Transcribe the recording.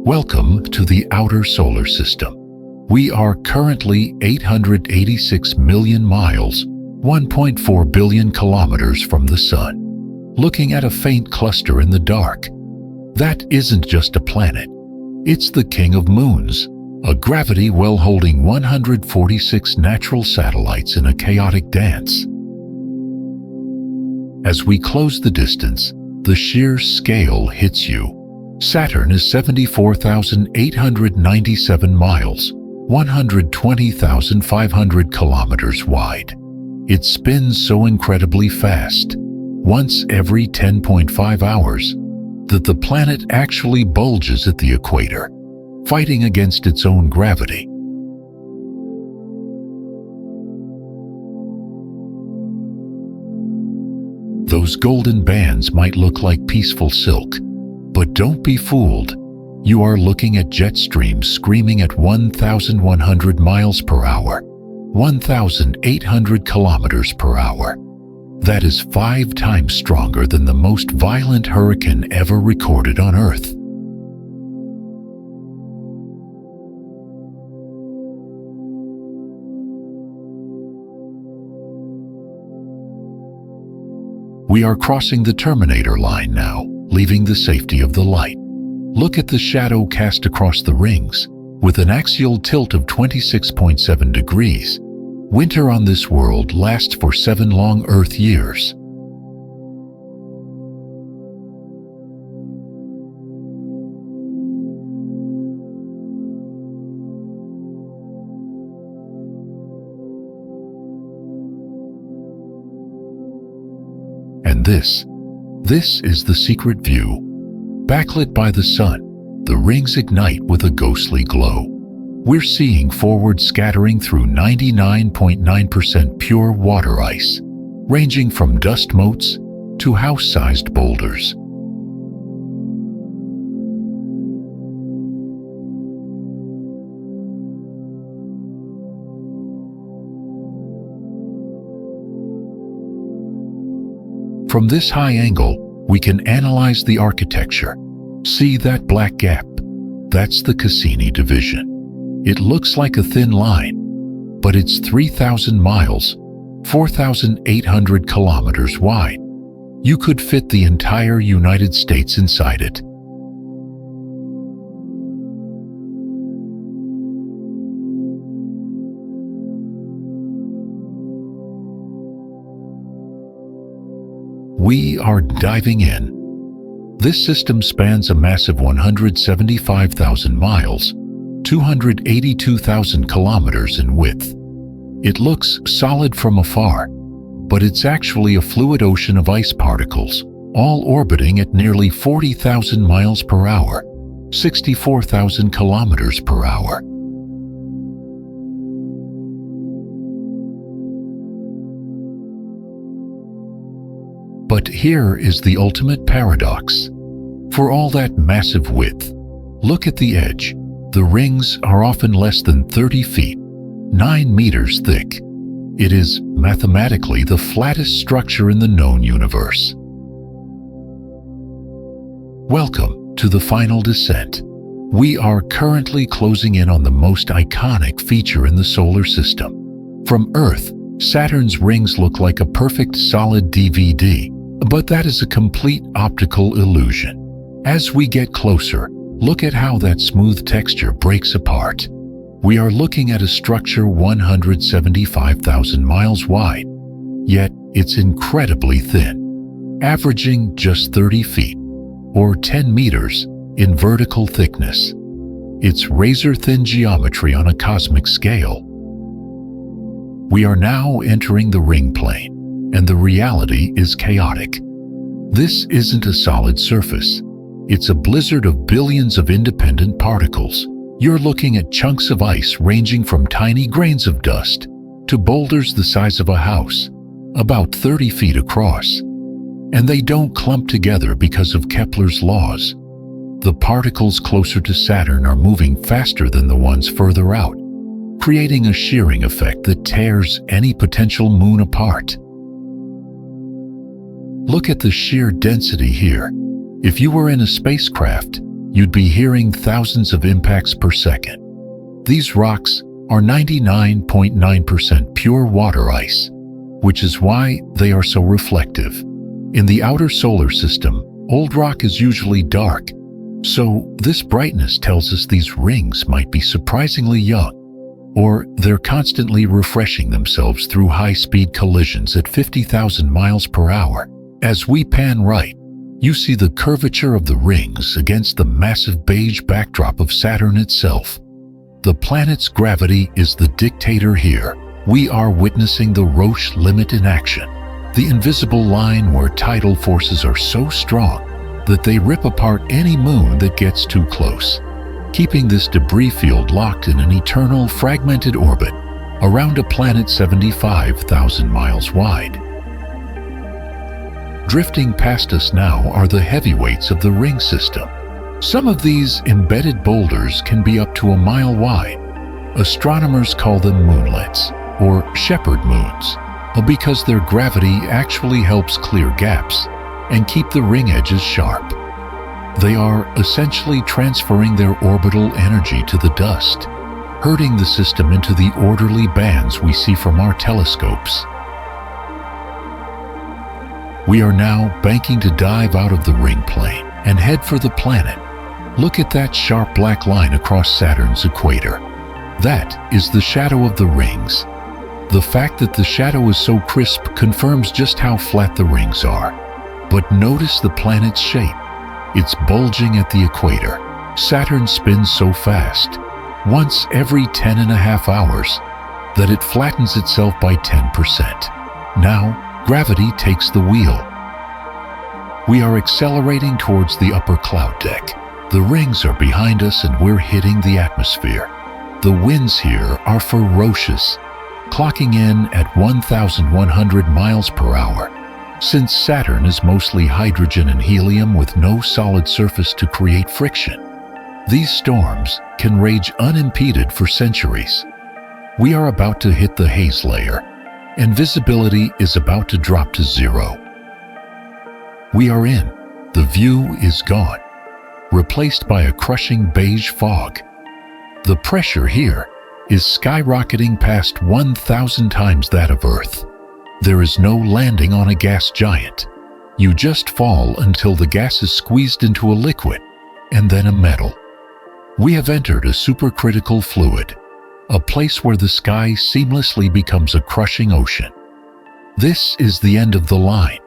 Welcome to the outer solar system. We are currently 886 million miles, 1.4 billion kilometers from the Sun, looking at a faint cluster in the dark. That isn't just a planet. It's the king of moons, a gravity well holding 146 natural satellites in a chaotic dance. As we close the distance, the sheer scale hits you. Saturn is 74,897 miles, 120,500 kilometers wide. It spins so incredibly fast, once every 10.5 hours, that the planet actually bulges at the equator, fighting against its own gravity. Those golden bands might look like peaceful silk, but don't be fooled. You are looking at jet streams screaming at 1,100 miles per hour, 1,800 kilometers per hour. That is 5 times stronger than the most violent hurricane ever recorded on Earth. We are crossing the Terminator line now, leaving the safety of the light. Look at the shadow cast across the rings. With an axial tilt of 26.7 degrees, winter on this world lasts for 7 long Earth years. And this is the secret view. Backlit by the sun, the rings ignite with a ghostly glow. We're seeing forward scattering through 99.9% pure water ice, ranging from dust motes to house-sized boulders. From this high angle, we can analyze the architecture. See that black gap? That's the Cassini division. It looks like a thin line, but it's 3,000 miles, 4,800 kilometers wide. You could fit the entire United States inside it. We are diving in. This system spans a massive 175,000 miles, 282,000 kilometers in width. It looks solid from afar, but it's actually a fluid ocean of ice particles, all orbiting at nearly 40,000 miles per hour, 64,000 kilometers per hour. But here is the ultimate paradox. For all that massive width, look at the edge. The rings are often less than 30 feet, 9 meters thick. It is mathematically the flattest structure in the known universe. Welcome to the final descent. We are currently closing in on the most iconic feature in the solar system. From Earth, Saturn's rings look like a perfect solid DVD. But that is a complete optical illusion. As we get closer, look at how that smooth texture breaks apart. We are looking at a structure 175,000 miles wide, yet it's incredibly thin, averaging just 30 feet, or 10 meters, in vertical thickness. It's razor-thin geometry on a cosmic scale. We are now entering the ring plane, and the reality is chaotic. This isn't a solid surface. It's a blizzard of billions of independent particles. You're looking at chunks of ice ranging from tiny grains of dust to boulders the size of a house, about 30 feet across. And they don't clump together because of Kepler's laws. The particles closer to Saturn are moving faster than the ones further out, creating a shearing effect that tears any potential moon apart. Look at the sheer density here. If you were in a spacecraft, you'd be hearing thousands of impacts per second. These rocks are 99.9% pure water ice, which is why they are so reflective. In the outer solar system, old rock is usually dark, so this brightness tells us these rings might be surprisingly young, or they're constantly refreshing themselves through high-speed collisions at 50,000 miles per hour. As we pan right, you see the curvature of the rings against the massive beige backdrop of Saturn itself. The planet's gravity is the dictator here. We are witnessing the Roche limit in action, the invisible line where tidal forces are so strong that they rip apart any moon that gets too close, keeping this debris field locked in an eternal fragmented orbit around a planet 75,000 miles wide. Drifting past us now are the heavyweights of the ring system. Some of these embedded boulders can be up to a mile wide. Astronomers call them moonlets, or shepherd moons, because their gravity actually helps clear gaps and keep the ring edges sharp. They are essentially transferring their orbital energy to the dust, herding the system into the orderly bands we see from our telescopes. We are now banking to dive out of the ring plane and head for the planet. Look at that sharp black line across Saturn's equator. That is the shadow of the rings. The fact that the shadow is so crisp confirms just how flat the rings are. But notice the planet's shape. It's bulging at the equator. Saturn spins so fast, once every 10.5 hours, that it flattens itself by 10%. Now, gravity takes the wheel. We are accelerating towards the upper cloud deck. The rings are behind us and we're hitting the atmosphere. The winds here are ferocious, clocking in at 1,100 miles per hour. Since Saturn is mostly hydrogen and helium with no solid surface to create friction, these storms can rage unimpeded for centuries. We are about to hit the haze layer, and visibility is about to drop to zero. We are in. The view is gone, replaced by a crushing beige fog. The pressure here is skyrocketing past 1,000 times that of Earth. There is no landing on a gas giant. You just fall until the gas is squeezed into a liquid, and then a metal. We have entered a supercritical fluid, a place where the sky seamlessly becomes a crushing ocean. This is the end of the line.